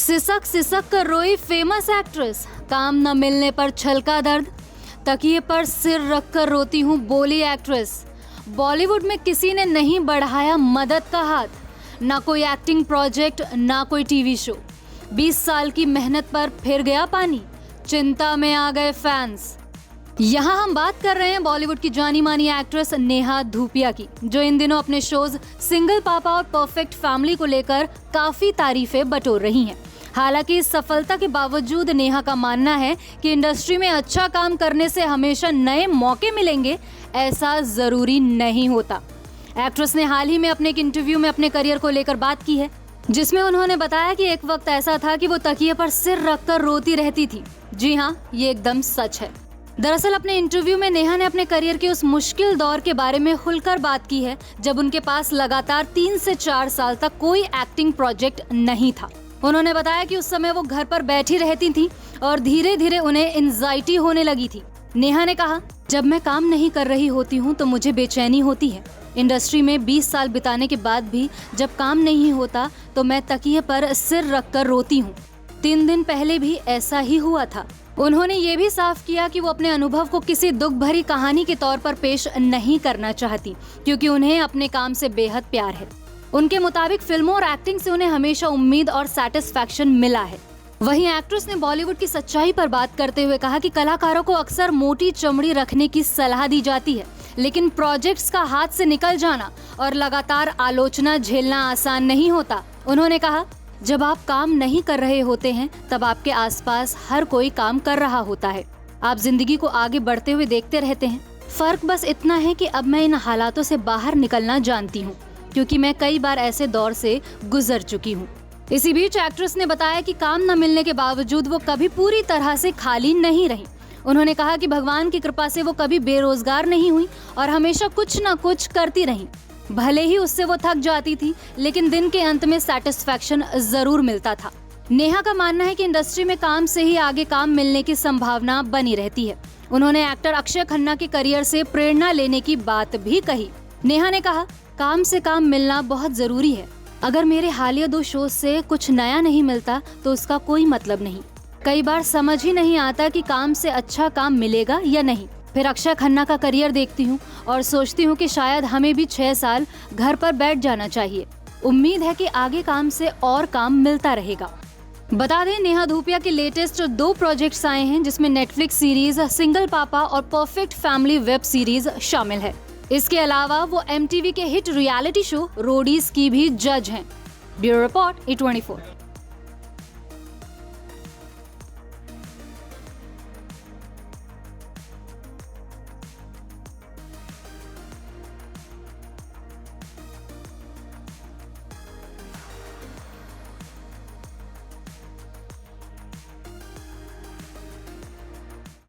सिसक सिसक कर रोई famous actress, काम न मिलने पर छलका दर्द, तकिए पर सिर रखकर रोती हूँ बोली एक्ट्रेस। बॉलीवुड में किसी ने नहीं बढ़ाया मदद का हाथ, ना कोई एक्टिंग प्रोजेक्ट ना कोई टीवी शो। 20 साल की मेहनत पर फिर गया पानी, चिंता में आ गए फैंस। यहाँ हम बात कर रहे हैं बॉलीवुड की जानी मानी एक्ट्रेस नेहा धूपिया की, जो इन दिनों अपने शोज सिंगल पापा और परफेक्ट फैमिली को लेकर काफी तारीफें बटोर रही हैं। हालांकि इस सफलता के बावजूद नेहा का मानना है कि इंडस्ट्री में अच्छा काम करने से हमेशा नए मौके मिलेंगे, ऐसा जरूरी नहीं होता। एक्ट्रेस ने हाल ही में अपने एक इंटरव्यू में अपने करियर को लेकर बात की है, जिसमें उन्होंने बताया कि एक वक्त ऐसा था कि वो तकिए पर सिर रखकर रोती रहती थी। जी हाँ, ये एकदम सच है। दरअसल अपने इंटरव्यू में नेहा ने अपने करियर के उस मुश्किल दौर के बारे में खुलकर बात की है, जब उनके पास लगातार 3 से 4 साल तक कोई एक्टिंग प्रोजेक्ट नहीं था। उन्होंने बताया कि उस समय वो घर पर बैठी रहती थी और धीरे धीरे उन्हें एंजाइटी होने लगी थी। नेहा ने कहा, जब मैं काम नहीं कर रही होती हूँ तो मुझे बेचैनी होती है। इंडस्ट्री में 20 साल बिताने के बाद भी जब काम नहीं होता तो मैं तकिए पर सिर रखकर रोती हूँ। 3 दिन पहले भी ऐसा ही हुआ था। उन्होंने ये भी साफ किया कि वो अपने अनुभव को किसी दुख भरी कहानी के तौर पर पेश नहीं करना चाहती, क्योंकि उन्हें अपने काम से बेहद प्यार है। उनके मुताबिक फिल्मों और एक्टिंग से उन्हें हमेशा उम्मीद और सैटिस्फैक्शन मिला है। वहीं एक्ट्रेस ने बॉलीवुड की सच्चाई पर बात करते हुए कहा कि कलाकारों को अक्सर मोटी चमड़ी रखने की सलाह दी जाती है, लेकिन प्रोजेक्ट्स का हाथ से निकल जाना और लगातार आलोचना झेलना आसान नहीं होता। उन्होंने कहा, जब आप काम नहीं कर रहे होते हैं तब आपके आसपास हर कोई काम कर रहा होता है। आप जिंदगी को आगे बढ़ते हुए देखते रहते हैं। फर्क बस इतना है कि अब मैं इन हालातों से बाहर निकलना जानती हूँ, क्योंकि मैं कई बार ऐसे दौर से गुजर चुकी हूँ। इसी बीच एक्ट्रेस ने बताया कि काम न मिलने के बावजूद वो कभी पूरी तरह से खाली नहीं रही। उन्होंने कहा कि भगवान की कृपा से वो कभी बेरोजगार नहीं हुई और हमेशा कुछ न कुछ करती रही। भले ही उससे वो थक जाती थी, लेकिन दिन के अंत में सैटिस्फैक्शन जरूर मिलता था। नेहा का मानना है कि इंडस्ट्री में काम से ही आगे काम मिलने की संभावना बनी रहती है। उन्होंने एक्टर अक्षय खन्ना के करियर से प्रेरणा लेने की बात भी कही। नेहा ने कहा, काम से काम मिलना बहुत जरूरी है। अगर मेरे हालिया 2 शोज से कुछ नया नहीं मिलता तो उसका कोई मतलब नहीं। कई बार समझ ही नहीं आता कि काम से अच्छा काम मिलेगा या नहीं। फिर अक्षय खन्ना का करियर देखती हूँ और सोचती हूँ कि शायद हमें भी 6 साल घर पर बैठ जाना चाहिए। उम्मीद है कि आगे काम से और काम मिलता रहेगा। बता दें, नेहा धूपिया के लेटेस्ट 2 प्रोजेक्ट्स आए हैं, जिसमें नेटफ्लिक्स सीरीज सिंगल पापा और परफेक्ट फैमिली वेब सीरीज शामिल है। इसके अलावा वो MTV के हिट रियलिटी शो रोडीज की भी जज हैं। Bureau report E24।